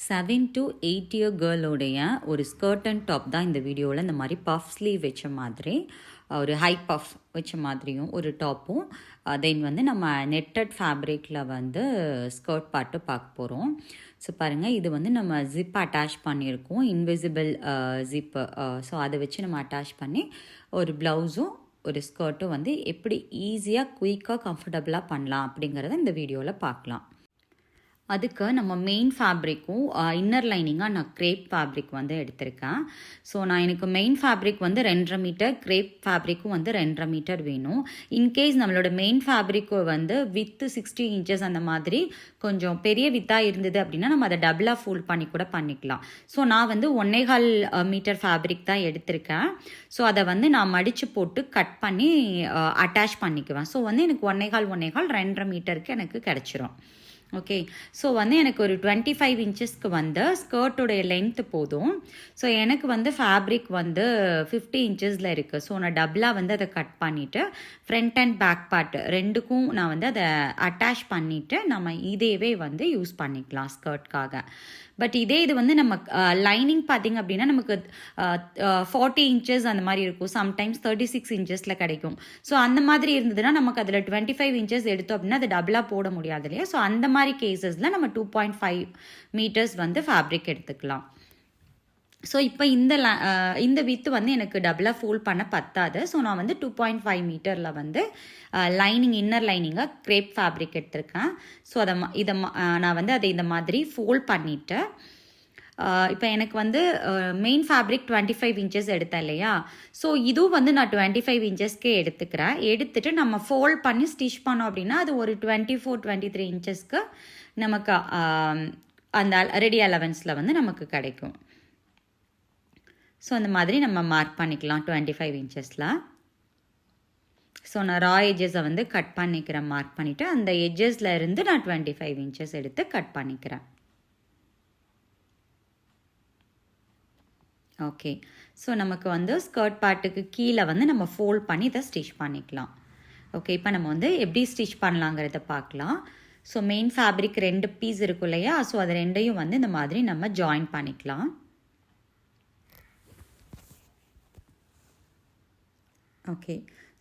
7 to 8 year கேர்ளோடைய ஒரு skirt and top தான் இந்த வீடியோவில் இந்த மாதிரி பஃப் ஸ்லீவ் வச்ச மாதிரி ஒரு ஹை பஃப் வச்ச மாதிரியும் ஒரு டாப்பும் தென் வந்து நம்ம நெட்டட் ஃபேப்ரிக்கில் வந்து ஸ்கர்ட் பாட்டு பார்க்க போகிறோம். ஸோ பாருங்கள், இது வந்து நம்ம ஜிப் அட்டாச் பண்ணியிருக்கோம், இன்விசிபிள் ஜிப்பு. ஸோ அதை வச்சு நம்ம அட்டாச் பண்ணி ஒரு ப்ளவுஸும் ஒரு ஸ்கர்ட்டும் வந்து எப்படி ஈஸியாக குயிக்காக கம்ஃபர்டபுளாக பண்ணலாம் அப்படிங்கிறத இந்த வீடியோவில் பார்க்கலாம். அதுக்கு நம்ம மெயின் ஃபேப்ரிக்கும் இன்னர் லைனிங்காக நான் க்ரேப் ஃபேப்ரிக் வந்து எடுத்திருக்கேன். ஸோ நான் எனக்கு மெயின் ஃபேப்ரிக் வந்து 2.5 மீட்டர், க்ரேப் ஃபேப்ரிக்கும் வந்து 2.5 மீட்டர் வேணும். இன்கேஸ் நம்மளோட மெயின் ஃபேப்ரிக்கு வந்து வித்து 60 இன்ச்சஸ் அந்த மாதிரி கொஞ்சம் பெரிய வித்தாக இருந்தது அப்படின்னா நம்ம அதை டபுளாக ஃபோல்ட் பண்ணி கூட பண்ணிக்கலாம். ஸோ நான் வந்து 1.25 மீட்டர் ஃபேப்ரிக் தான் எடுத்திருக்கேன். ஸோ அதை வந்து நான் மடித்து போட்டு கட் பண்ணி அட்டாச் பண்ணிக்குவேன். ஸோ வந்து எனக்கு 1.25 2.5 மீட்டருக்கு எனக்கு கிடச்சிரும். ஓகே, ஸோ வந்து எனக்கு ஒரு 25 இன்ச்சஸ்க்கு வந்து ஸ்கர்ட்டோடைய லென்த்து போதும். ஸோ எனக்கு வந்து ஃபேப்ரிக் வந்து 50 இன்ச்சஸில் இருக்குது. ஸோ நான் டபுளாக வந்து அதை கட் பண்ணிவிட்டு ஃப்ரண்ட் அண்ட் பேக் பார்ட் ரெண்டுக்கும் நான் வந்து அதை அட்டாச் பண்ணிவிட்டு நம்ம இதேவே வந்து யூஸ் பண்ணிக்கலாம் ஸ்கர்ட்காக. பட் இதே இது வந்து நம்ம லைனிங் பார்த்திங்க அப்படின்னா நமக்கு 40 இன்ச்சஸ் அந்த மாதிரி இருக்கும், சம்டைம்ஸ் 36 இன்ச்சஸில் கிடைக்கும். ஸோ அந்த மாதிரி இருந்ததுன்னா நமக்கு அதில் 25 இன்ச்சஸ் எடுத்தோம் அப்படின்னா அது டபுளாக போட முடியாது இல்லையா. ஸோ அந்த மாதிரி கேசஸில் நம்ம 2.5 மீட்டர்ஸ் வந்து ஃபேப்ரிக் எடுத்துக்கலாம். ஸோ இப்போ இந்த வித்து வந்து எனக்கு டபுளாக ஃபோல்ட் பண்ண பத்தாது. ஸோ நான் வந்து 2.5 மீட்டரில் வந்து லைனிங் இன்னர் லைனிங்காக க்ரேப் ஃபேப்ரிக் எடுத்திருக்கேன். ஸோ இதை நான் வந்து அதை இந்த மாதிரி ஃபோல்ட் பண்ணிவிட்டு இப்போ எனக்கு வந்து மெயின் ஃபேப்ரிக் 25 இன்ச்சஸ் எடுத்தேன் இல்லையா. ஸோ இதுவும் வந்து நான் 25 இன்ச்சஸ்க்கே எடுத்துக்கிறேன். எடுத்துகிட்டு நம்ம ஃபோல்ட் பண்ணி ஸ்டிச் பண்ணோம் அப்படின்னா அது ஒரு 24-23 இன்ச்சஸ்க்கு நமக்கு அந்த ரெடி அலவன்ஸில் வந்து நமக்கு கிடைக்கும். ஸோ அந்த மாதிரி நம்ம மார்க் பண்ணிக்கலாம் 25 இன்ச்சஸில். ஸோ நான் ரா எட்ஜஸை வந்து கட் பண்ணிக்கிறேன், மார்க் பண்ணிவிட்டு அந்த எட்ஜஸில் இருந்து நான் 25 இன்ச்சஸ் எடுத்து கட் பண்ணிக்கிறேன். ஓகே, ஸோ நமக்கு வந்து ஸ்கர்ட் பார்ட்டுக்கு கீழே வந்து நம்ம ஃபோல்ட் பண்ணி இதை ஸ்டிச் பண்ணிக்கலாம். ஓகே, இப்போ நம்ம வந்து எப்படி ஸ்டிச் பண்ணலாங்கிறத பார்க்கலாம். ஸோ மெயின் ஃபேப்ரிக் 2 பீஸ் இருக்கும் இல்லையா. ஸோ அது ரெண்டையும் வந்து இந்த மாதிரி நம்ம ஜாயின் பண்ணிக்கலாம். ஓகே,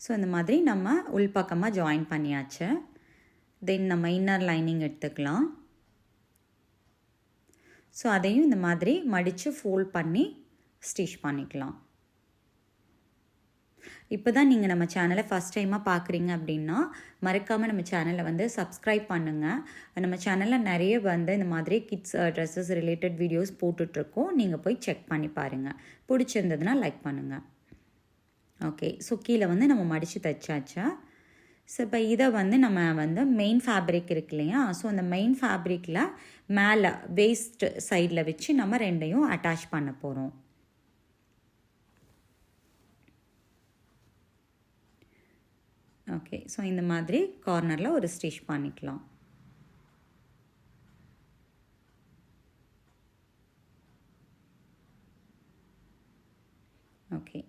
ஸோ இந்த மாதிரி நம்ம உள்பக்கமாக ஜாயின் பண்ணியாச்சு. தென் நம்ம இன்னர் லைனிங் எடுத்துக்கலாம். ஸோ அதையும் இந்த மாதிரி மடித்து ஃபோல்ட் பண்ணி ஸ்டிச் பண்ணிக்கலாம். இப்போ தான் நீங்கள் நம்ம சேனலை ஃபஸ்ட் டைமாக பார்க்குறீங்க அப்படின்னா மறக்காமல் நம்ம சேனலை வந்து சப்ஸ்கிரைப் பண்ணுங்கள். நம்ம சேனலில் நிறைய வந்து இந்த மாதிரி கிட்ஸ் ட்ரெஸ்ஸஸ் ரிலேட்டட் வீடியோஸ் போட்டுட்ருக்கோம். நீங்கள் போய் செக் பண்ணி பாருங்கள். பிடிச்சிருந்ததுன்னா லைக் பண்ணுங்கள். ஓகே, ஸோ கீழே வந்து நம்ம மடித்து தைச்சாச்சா. ஸோ இப்போ இதை வந்து நம்ம வந்து மெயின் ஃபேப்ரிக் இருக்கு இல்லையா. ஸோ அந்த மெயின் ஃபேப்ரிக்கில் மேலே வேஸ்ட் சைடில் வச்சு நம்ம ரெண்டையும் அட்டாச் பண்ண போகிறோம். ஓகே, ஸோ இந்த மாதிரி கார்னரில் ஒரு ஸ்டிச் பண்ணிக்கலாம். ஓகே,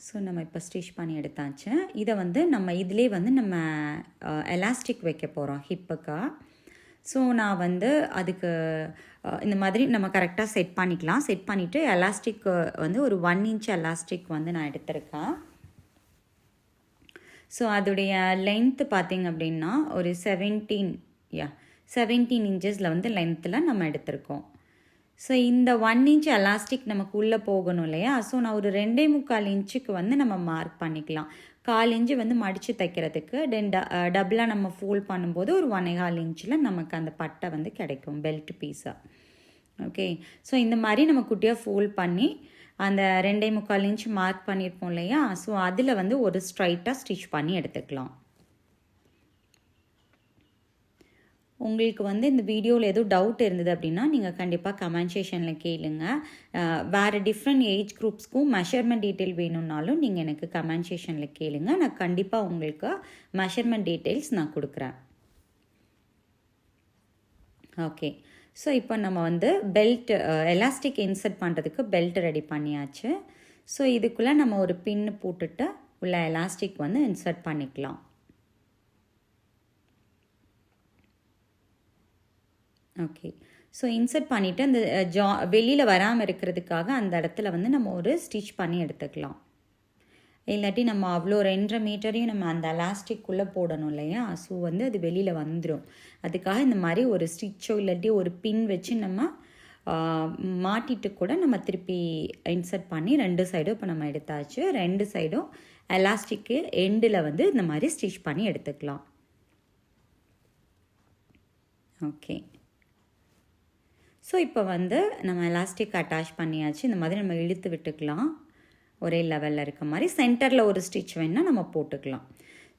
ஸோ நம்ம இப்போ ஸ்டிச் பண்ணி எடுத்தாச்சு. இதை வந்து நம்ம இதிலே வந்து நம்ம எலாஸ்டிக் வைக்க போகிறோம் ஹிப்புக்கு. ஸோ நான் வந்து அதுக்கு இந்த மாதிரி நம்ம கரெக்டாக செட் பண்ணிக்கலாம். செட் பண்ணிவிட்டு எலாஸ்டிக் வந்து ஒரு 1 இன்ச் எலாஸ்டிக் வந்து நான் எடுத்திருக்கேன். ஸோ அதோடைய லென்த்து பார்த்திங்க அப்படின்னா ஒரு 17 இன்ச்சஸில் வந்து லென்த்தில் நம்ம எடுத்திருக்கோம். ஸோ இந்த 1 இன்ச் எலாஸ்டிக் நமக்கு உள்ளே போகணும் இல்லையா. ஸோ நான் ஒரு 2.25 இன்ச்சுக்கு வந்து நம்ம மார்க் பண்ணிக்கலாம். 1/4 இன்ச்சு வந்து மடித்து தைக்கிறதுக்கு. தென் டபுளாக நம்ம ஃபோல்ட் பண்ணும்போது ஒரு 1.25 இன்ச்சில் நமக்கு அந்த பட்டை வந்து கிடைக்கும் பெல்ட் பீஸாக. ஓகே, ஸோ இந்த மாதிரி நம்ம குட்டியாக ஃபோல்ட் பண்ணி அந்த 2.25 இன்ச் மார்க் பண்ணியிருப்போம் இல்லையா. ஸோ அதில் வந்து ஒரு ஸ்ட்ரைட்டாக ஸ்டிச் பண்ணி எடுத்துக்கலாம். உங்களுக்கு வந்து இந்த வீடியோவில் எதுவும் டவுட் இருந்தது அப்படின்னா நீங்கள் கண்டிப்பாக கமெண்ட் செக்ஷனில் கேளுங்க. வேறு டிஃப்ரெண்ட் ஏஜ் குரூப்ஸ்க்கும் மெஷர்மெண்ட் டீட்டெயில் வேணும்னாலும் நீங்கள் எனக்கு கமெண்ட் செக்ஷனில் கேளுங்க. நான் கண்டிப்பாக உங்களுக்கு மெஷர்மெண்ட் டீட்டெயில்ஸ் நான் கொடுக்குறேன். ஓகே, ஸோ இப்போ நம்ம வந்து பெல்ட் எலாஸ்டிக் இன்சர்ட் பண்ணுறதுக்கு பெல்ட் ரெடி பண்ணியாச்சு. ஸோ இதுக்குள்ளே நம்ம ஒரு பின்னு போட்டுட்டு உள்ள எலாஸ்டிக் வந்து இன்சர்ட் பண்ணிக்கலாம். ஓகே. ஸோ இன்சர்ட் பண்ணிவிட்டு அந்த வெளியில் வராமல் இருக்கிறதுக்காக அந்த இடத்துல வந்து நம்ம ஒரு ஸ்டிச் பண்ணி எடுத்துக்கலாம். இல்லாட்டி நம்ம அவ்வளோ 2.5 மீட்டரையும் நம்ம அந்த எலாஸ்டிக்குள்ளே போடணும் இல்லையா? ஸோ வந்து அது வெளியில் வந்துடும். அதுக்காக இந்த மாதிரி ஒரு ஸ்டிச்சோ இல்லாட்டி ஒரு பின் வச்சு நம்ம மாட்டிட்டு கூட நம்ம திருப்பி இன்சர்ட் பண்ணி 2 சைடும் இப்போ நம்ம எடுத்தாச்சு. 2 சைடும் எலாஸ்டிக்கு எண்டில் வந்து இந்த மாதிரி ஸ்டிச் பண்ணி எடுத்துக்கலாம். ஓகே. ஸோ இப்போ வந்து நம்ம எலாஸ்டிக் அட்டாச் பண்ணியாச்சு. இந்த மாதிரி நம்ம இழுத்து விட்டுக்கலாம். ஒரே லெவலில் இருக்க மாதிரி சென்டரில் ஒரு ஸ்டிச் வேணால் நம்ம போட்டுக்கலாம்.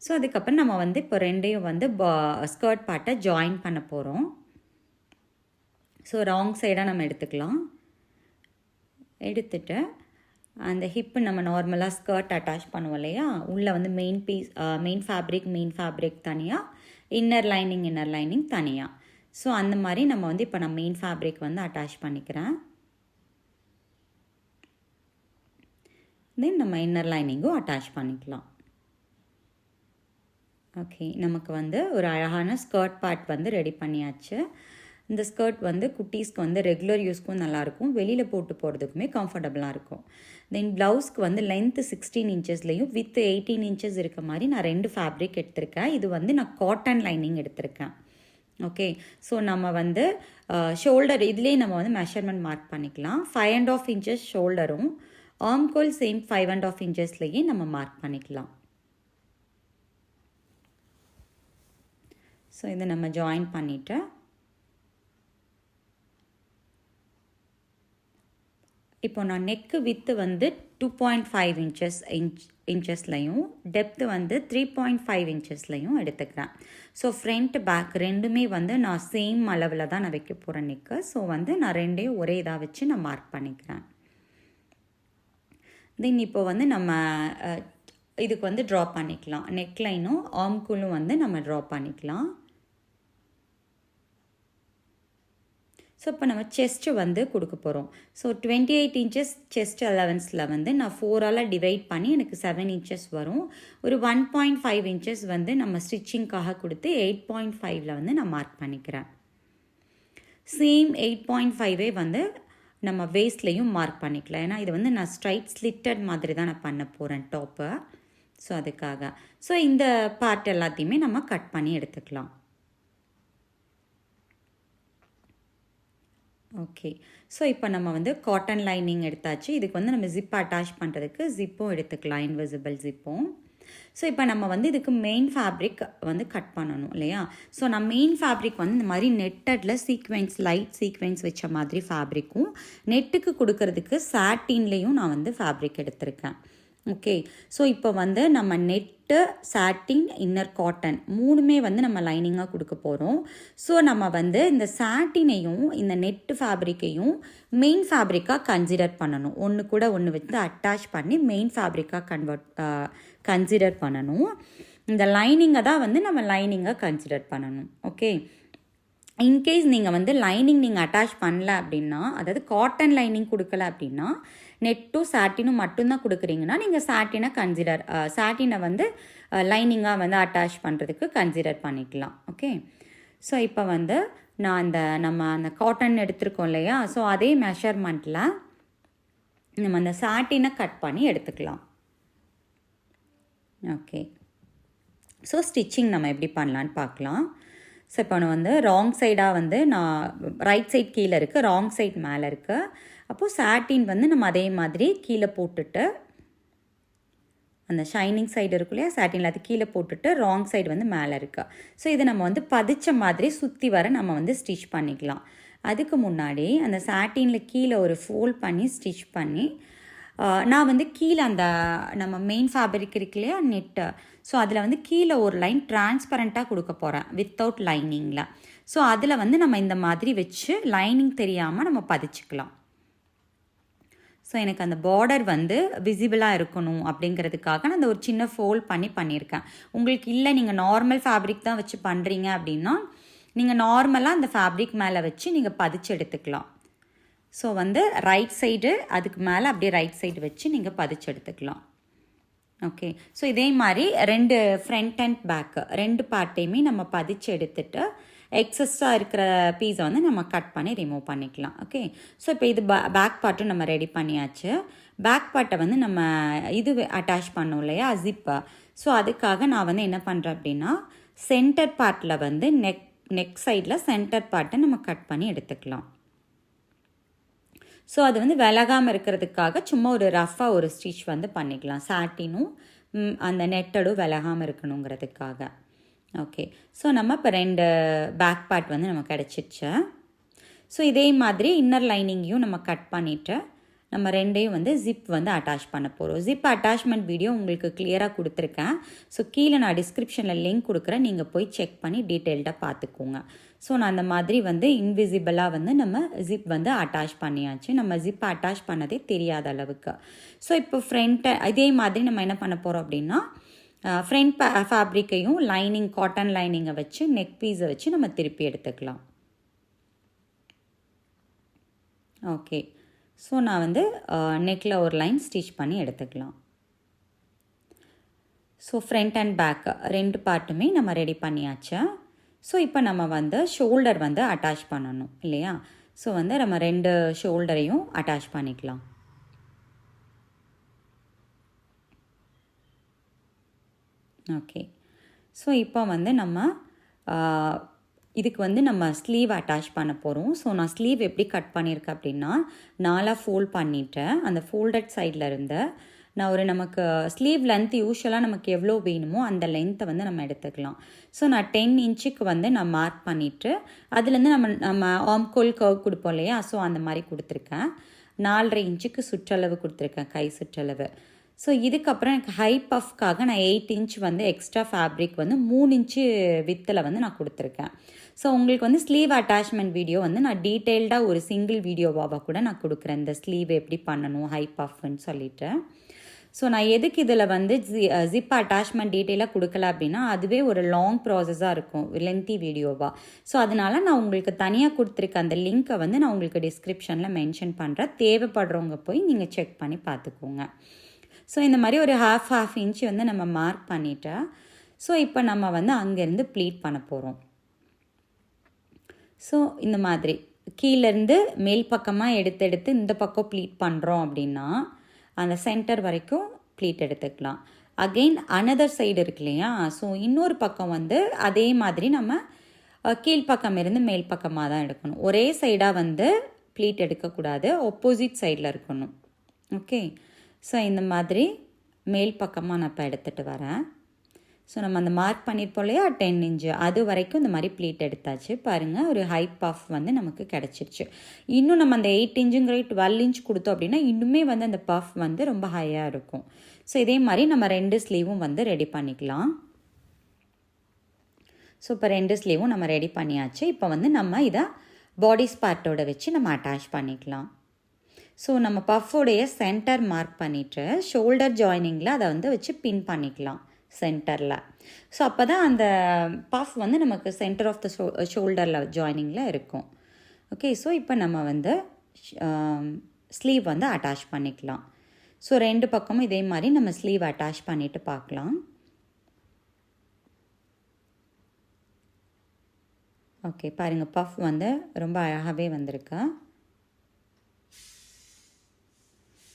ஸோ அதுக்கப்புறம் நம்ம வந்து இப்போ ரெண்டையும் வந்து ஸ்கர்ட் பார்ட்டை ஜாயின் பண்ண போகிறோம். ஸோ ராங் சைடாக நம்ம எடுத்துக்கலாம். எடுத்துட்டு அந்த ஹிப்பு நம்ம நார்மலாக ஸ்கர்ட் அட்டாச் பண்ணுவோம் இல்லையா? உள்ளே வந்து மெயின் ஃபேப்ரிக் தனியாக, இன்னர் லைனிங் தனியாக. ஸோ அந்த மாதிரி நம்ம வந்து இப்போ நான் மெயின் ஃபேப்ரிக் வந்து அட்டாச் பண்ணிக்கிறேன். தென் நம்ம இன்னர் லைனிங்கும் அட்டாச் பண்ணிக்கலாம். ஓகே. நமக்கு வந்து ஒரு அழகான ஸ்கர்ட் பார்ட் வந்து ரெடி பண்ணியாச்சு. இந்த ஸ்கர்ட் வந்து குட்டீஸ்க்கு வந்து ரெகுலர் யூஸ்க்கும் நல்லாயிருக்கும், வெளியில் போட்டு போகிறதுக்குமே கம்ஃபர்டபுளாக இருக்கும். தென் ப்ளவுஸ்க்கு வந்து லென்த்து 16 இன்ச்சஸ்லேயும் வித் 18 இன்ச்சஸ் இருக்க மாதிரி நான் 2 ஃபேப்ரிக் எடுத்திருக்கேன். இது வந்து நான் காட்டன் லைனிங் எடுத்திருக்கேன். ஓகே. ஸோ நம்ம வந்து ஷோல்டர் இதுலேயே நம்ம வந்து மெஷர்மெண்ட் மார்க் பண்ணிக்கலாம். 5.5 இன்ச்சஸ் ஷோல்டரும் ஆர்ம்கோல் சேம் 5.5 இன்ச்சஸ்லேயே நம்ம மார்க் பண்ணிக்கலாம். ஸோ இதை நம்ம ஜாயின் பண்ணிவிட்டு இப்போ நான் நெக்கு வித்து வந்து 2.5 இன்ச்சஸ்லையும் டெப்த்து வந்து 3.5 இன்ச்சஸ்லையும் எடுத்துக்கிறேன். ஸோ ஃப்ரண்ட் பேக் ரெண்டுமே வந்து நான் சேம் அளவில் தான் நான் வைக்க போகிறேன் நெக்கு. ஸோ வந்து நான் ரெண்டையும் ஒரே இதாக வச்சு நான் மார்க் பண்ணிக்கிறேன். தென் இப்போ வந்து நம்ம இதுக்கு வந்து ட்ரா பண்ணிக்கலாம். நெக்லைனும் ஆர்ம்கூலும் வந்து நம்ம ட்ரா பண்ணிக்கலாம். ஸோ இப்போ நம்ம செஸ்ட்டு வந்து கொடுக்க போகிறோம். ஸோ 28 இன்ச்சஸ் செஸ்ட் அலவன்ஸில் வந்து நான் 4ஆல் டிவைட் பண்ணி எனக்கு 7 இன்ச்சஸ் வரும். ஒரு 1.5 இன்ச்சஸ் வந்து நம்ம ஸ்டிச்சிங்காக கொடுத்து 8.5ல் வந்து நான் மார்க் பண்ணிக்கிறேன். சேம் 8.5 வந்து நம்ம வேஸ்ட்லேயும் மார்க் பண்ணிக்கலாம். ஏன்னா இது வந்து நான் ஸ்ட்ரைட் ஸ்லிட்டட் மாதிரி தான் நான் பண்ண போகிறேன் டாப்பை. ஸோ அதுக்காக ஸோ இந்த பார்ட் எல்லாத்தையுமே நம்ம கட் பண்ணி எடுத்துக்கலாம். ஓகே. ஸோ இப்போ நம்ம வந்து காட்டன் லைனிங் எடுத்தாச்சு. இதுக்கு வந்து நம்ம ஜிப் அட்டாச் பண்ணுறதுக்கு ஜிப்பும் எடுத்துக்கலாம், இன்விசிபிள் ஜிப்பும். ஸோ இப்போ நம்ம வந்து இதுக்கு மெயின் ஃபேப்ரிக் வந்து கட் பண்ணணும் இல்லையா? ஸோ நான் மெயின் ஃபேப்ரிக் வந்து இந்த மாதிரி நெட்டடில் லைட் சீக்வென்ஸ் வச்ச மாதிரி ஃபேப்ரிக்கும், நெட்டுக்கு கொடுக்கறதுக்கு சாட்டின்லேயும் நான் வந்து ஃபேப்ரிக் எடுத்திருக்கேன். ஓகே. ஸோ இப்போ வந்து நம்ம நெட்டு, சாட்டின், இன்னர் காட்டன் மூணுமே வந்து நம்ம லைனிங்காக கொடுக்க போகிறோம். ஸோ நம்ம வந்து இந்த சாட்டினையும் இந்த நெட்டு ஃபேப்ரிக்கையும் மெயின் ஃபேப்ரிக்காக கன்சிடர் பண்ணணும். ஒன்று கூட ஒன்று வந்து அட்டாச் பண்ணி மெயின் ஃபேப்ரிக்காக கன்சிடர் பண்ணணும். இந்த லைனிங்கை தான் வந்து நம்ம லைனிங்காக கன்சிடர் பண்ணணும். ஓகே. இன்கேஸ் நீங்கள் வந்து லைனிங் நீங்கள் அட்டாச் பண்ணல அப்படின்னா, அதாவது காட்டன் லைனிங் கொடுக்கல அப்படின்னா, நெட்டும் சாட்டினும் மட்டும்தான் கொடுக்குறீங்கன்னா நீங்கள் சாட்டினை வந்து லைனிங்காக வந்து அட்டாச் பண்ணுறதுக்கு கன்சிடர் பண்ணிக்கலாம். ஓகே. ஸோ இப்போ வந்து நான் நம்ம அந்த காட்டன் எடுத்துருக்கோம் இல்லையா? ஸோ அதே மெஷர்மெண்ட்டில் நம்ம அந்த சாட்டினை கட் பண்ணி எடுத்துக்கலாம். ஓகே. ஸோ ஸ்டிச்சிங் நம்ம எப்படி பண்ணலான்னு பார்க்கலாம். ஸோ இப்போ நான் வந்து ராங் சைடாக வந்து நான் ரைட் சைட் கீழே இருக்குது, ராங் சைட் மேலே இருக்குது. அப்போது சாட்டின் வந்து நம்ம அதே மாதிரி கீழே போட்டுட்டு, அந்த ஷைனிங் சைடு இருக்கு இல்லையா சாட்டினில், அது கீழே போட்டுட்டு ராங் சைடு வந்து மேலே இருக்கா. ஸோ இதை நம்ம வந்து பதிச்ச மாதிரி சுற்றி வர நம்ம வந்து ஸ்டிச் பண்ணிக்கலாம். அதுக்கு முன்னாடி அந்த சாட்டினில் கீழே ஒரு ஃபோல்ட் பண்ணி ஸ்டிச் பண்ணி, நான் வந்து கீழே அந்த நம்ம மெயின் ஃபேப்ரிக் இருக்கு இல்லையா நெட்டு, ஸோ அதில் வந்து கீழே ஒரு லைன் டிரான்ஸ்பரண்ட்டாக கொடுக்க போகிறேன் வித்தவுட் லைனிங்கில். ஸோ அதில் வந்து நம்ம இந்த மாதிரி வச்சு லைனிங் தெரியாமல் நம்ம பதிச்சுக்கலாம். ஸோ எனக்கு அந்த பார்டர் வந்து விசிபிளாக இருக்கணும் அப்படிங்கிறதுக்காக நான் அந்த ஒரு சின்ன ஃபோல்ட் பண்ணியிருக்கேன். உங்களுக்கு இல்லை நீங்கள் நார்மல் ஃபேப்ரிக் தான் வச்சு பண்ணுறீங்க அப்படின்னா நீங்கள் நார்மலாக அந்த ஃபேப்ரிக் மேலே வச்சு நீங்கள் பதிச்சு எடுத்துக்கலாம். ஸோ வந்து ரைட் சைடு அதுக்கு மேலே அப்படியே ரைட் சைடு வச்சு நீங்கள் பதிச்சு எடுத்துக்கலாம். ஓகே. ஸோ இதே மாதிரி 2 ஃப்ரண்ட் அண்ட் பேக்கு 2 பார்ட்டையுமே நம்ம பதிச்சு எடுத்துட்டு எக்ஸஸ்ஸாக இருக்கிற பீஸை வந்து நம்ம கட் பண்ணி ரிமூவ் பண்ணிக்கலாம். ஓகே, ஸோ இப்போ இது பேக் பார்ட்டும் நம்ம ரெடி பண்ணியாச்சு. பேக் பார்ட்டை வந்து நம்ம இது அட்டாச் பண்ணோம் இல்லையா, ஜிப்பை. ஸோ அதுக்காக நான் வந்து என்ன பண்ணுறேன் அப்படின்னா, சென்டர் பார்ட்டில் வந்து நெக் சைடில் சென்டர் பார்ட்டை நம்ம கட் பண்ணி எடுத்துக்கலாம். ஸோ அது வந்து விலகாமல் இருக்கிறதுக்காக சும்மா ஒரு ரஃபாக ஒரு ஸ்டிச் வந்து பண்ணிக்கலாம். சாட்டினும் அந்த நெட்டடும் விலகாமல் இருக்கணுங்கிறதுக்காக. ஓகே, ஸோ நம்ம இப்போ 2 பேக் பார்ட் வந்து நம்ம கிடச்சிச்சு. ஸோ இதே மாதிரி இன்னர் லைனிங்கையும் நம்ம கட் பண்ணிவிட்டு நம்ம 2ஐயும் வந்து ஜிப் வந்து அட்டாச் பண்ண போகிறோம். ஜிப் அட்டாச்மெண்ட் வீடியோ உங்களுக்கு கிளியராக கொடுத்துருக்கேன். ஸோ கீழே நான் டிஸ்கிரிப்ஷனில் லிங்க் கொடுக்குறேன், நீங்கள் போய் செக் பண்ணி டீட்டெயில்டாக பார்த்துக்கோங்க. ஸோ நான் அந்த மாதிரி வந்து இன்விசிபிளாக வந்து நம்ம ஜிப் வந்து அட்டாச் பண்ணியாச்சு. நம்ம ஜிப் அட்டாச் பண்ணதே தெரியாத அளவுக்கு. ஸோ இப்போ ஃப்ரண்ட்டை இதே மாதிரி நம்ம என்ன பண்ண போகிறோம் அப்படின்னா, ஃப்ரண்ட் ஃபேப்ரிக்கையும் லைனிங் காட்டன் லைனிங்கை வச்சு நெக் பீஸை வச்சு நம்ம திருப்பி எடுத்துக்கலாம். ஓகே, ஸோ நான் வந்து நெக்கில் ஒரு லைன் ஸ்டிச் பண்ணி எடுத்துக்கலாம். ஸோ ஃப்ரண்ட் அண்ட் பேக் 2 பார்ட்டுமே நம்ம ரெடி பண்ணியாச்சு. ஸோ இப்போ நம்ம வந்து ஷோல்டர் வந்து அட்டாச் பண்ணணும் இல்லையா. ஸோ வந்து நம்ம 2 ஷோல்டரையும் அட்டாச் பண்ணிக்கலாம். ஓகே, ஸோ இப்போ வந்து நம்ம இதுக்கு வந்து நம்ம ஸ்லீவ் அட்டாச் பண்ண போகிறோம். ஸோ நான் ஸ்லீவ் எப்படி கட் பண்ணியிருக்கேன் அப்படின்னா, 4 ஃபோல்ட் பண்ணிவிட்டேன். அந்த ஃபோல்டட் சைடில் இருந்து நான் ஒரு நமக்கு ஸ்லீவ் லென்த் யூஸ்வலாக நமக்கு எவ்வளோ வேணுமோ அந்த லென்த்தை வந்து நம்ம எடுத்துக்கலாம். ஸோ நான் 10 இன்ச்சுக்கு வந்து நான் மார்க் பண்ணிவிட்டு அதுலேருந்து நம்ம ஆம்கோல் கர்வ் கொடுப்போம் இல்லையா, ஸோ அந்த மாதிரி கொடுத்துருக்கேன். 4.5 இன்ச்சுக்கு சுற்றளவு கொடுத்துருக்கேன், கை சுற்றளவு. ஸோ இதுக்கப்புறம் எனக்கு ஹை பஃப்காக நான் 8 இன்ச் வந்து எக்ஸ்ட்ரா ஃபேப்ரிக் வந்து 3 இன்ச்சு வித்தில் வந்து நான் கொடுத்துருக்கேன். ஸோ உங்களுக்கு வந்து ஸ்லீவ் அட்டாச்மெண்ட் வீடியோ வந்து நான் டீட்டெயில்டாக ஒரு சிங்கிள் வீடியோவாக கூட நான் கொடுக்குறேன், இந்த ஸ்லீவ் எப்படி பண்ணணும் ஹை பஃப்னு சொல்லிட்டு. ஸோ நான் எதுக்கு இதில் வந்து ஜிப் அட்டாச்மெண்ட் டீட்டெயிலாக கொடுக்கல அப்படின்னா, அதுவே ஒரு லாங் ப்ராசஸாக இருக்கும், லென்த்தி வீடியோவாக. ஸோ அதனால் நான் உங்களுக்கு தனியாக கொடுத்துருக்க அந்த லிங்க்கை வந்து நான் உங்களுக்கு டிஸ்கிரிப்ஷனில் மென்ஷன் பண்ணுறேன். தேவைப்படுறவங்க போய் நீங்கள் செக் பண்ணி பார்த்துக்கோங்க. ஸோ இந்த மாதிரி ஒரு ஹாஃப் இன்ச் வந்து நம்ம மார்க் பண்ணிட்டா, ஸோ இப்போ நம்ம வந்து அங்கேருந்து ப்ளீட் பண்ண போகிறோம். ஸோ இந்த மாதிரி கீழேருந்து மேல் பக்கமாக எடுத்து இந்த பக்கம் ப்ளீட் பண்ணுறோம் அப்படின்னா அந்த சென்டர் வரைக்கும் ப்ளீட் எடுத்துக்கலாம். அகெயின் அனதர் சைடு இருக்கு இல்லையா, ஸோ இன்னொரு பக்கம் வந்து அதே மாதிரி நம்ம கீழ்ப்பக்கம் இருந்து மேல் பக்கமாக தான் எடுக்கணும். ஒரே சைடாக வந்து ப்ளீட் எடுக்கக்கூடாது, ஆப்போசிட் சைடில் இருக்கணும். ஓகே, ஸோ இந்த மாதிரி மேல் பக்கமாக நான் இப்போ எடுத்துகிட்டு வரேன். ஸோ நம்ம அந்த மார்க் பண்ணியிருப்போம் இல்லையா 10 இன்ச்சு, அது வரைக்கும் இந்த மாதிரி ப்ளீட் எடுத்தாச்சு. பாருங்கள், ஒரு ஹை பஃப் வந்து நமக்கு கிடச்சிருச்சு. இன்னும் நம்ம அந்த 8 இன்ச்சுங்கிற 12 இன்ச் கொடுத்தோம் அப்படின்னா இன்னுமே வந்து அந்த பஃப் வந்து ரொம்ப ஹையாக இருக்கும். ஸோ இதே மாதிரி நம்ம 2 ஸ்லீவும் வந்து ரெடி பண்ணிக்கலாம். ஸோ இப்போ 2 ஸ்லீவும் நம்ம ரெடி பண்ணியாச்சு. இப்போ வந்து நம்ம இதை பாடிஸ் பார்ட்டோட வச்சு நம்ம அட்டாச் பண்ணிக்கலாம். ஸோ நம்ம பஃபோடைய சென்டர் மார்க் பண்ணிவிட்டு ஷோல்டர் ஜாயினிங்கில் அதை வந்து வச்சு பின் பண்ணிக்கலாம் சென்டரில். ஸோ அப்போ தான் அந்த பஃப் வந்து நமக்கு சென்டர் ஆஃப் த ஷோல்டரில் ஜாயினிங்கில் இருக்கும். ஓகே, ஸோ இப்போ நம்ம வந்து ஸ்லீவ் வந்து அட்டாச் பண்ணிக்கலாம். ஸோ 2 பக்கமும் இதே மாதிரி நம்ம ஸ்லீவ் அட்டாச் பண்ணிவிட்டு பார்க்கலாம். ஓகே, பாருங்கள், பஃப் வந்து ரொம்ப அழகாகவே வந்திருக்கு.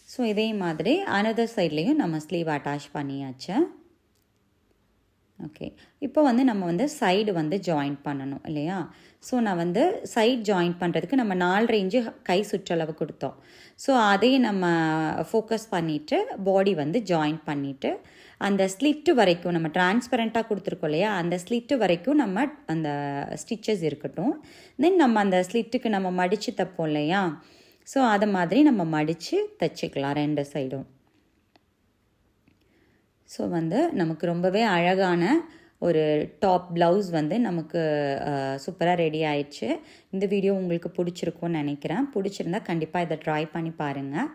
ஸோ இதே மாதிரி அனதர் சைட்லேயும் நம்ம ஸ்லீவ் அட்டாச் பண்ணியாச்சு. ஓகே, இப்போ வந்து நம்ம வந்து சைடு வந்து ஜாயின் பண்ணணும் இல்லையா. ஸோ நான் வந்து சைட் ஜாயின் பண்ணுறதுக்கு நம்ம 4.5 இன்ச்சு கை சுற்றளவு கொடுத்தோம். ஸோ அதையும் நம்ம ஃபோக்கஸ் பண்ணிவிட்டு பாடி வந்து ஜாயின் பண்ணிவிட்டு அந்த ஸ்லிட்டு வரைக்கும் நம்ம டிரான்ஸ்பரண்ட்டாக கொடுத்துருக்கோம் இல்லையா, அந்த ஸ்லிட்டு வரைக்கும் நம்ம அந்த ஸ்டிச்சஸ் இருக்கட்டும். தென் நம்ம அந்த ஸ்லிட்டுக்கு நம்ம மடித்து தைப்போம் இல்லையா, ஸோ அதை மாதிரி நம்ம மடித்து தைச்சிக்கலாம் 2 சைடும். ஸோ வந்து நமக்கு ரொம்பவே அழகான ஒரு டாப் ப்ளவுஸ் வந்து நமக்கு சூப்பராக ரெடி ஆயிடுச்சு. இந்த வீடியோ உங்களுக்கு பிடிச்சிருக்கும்னு நினைக்கிறேன். பிடிச்சிருந்தா கண்டிப்பாக இதை ட்ரை பண்ணி பாருங்கள்.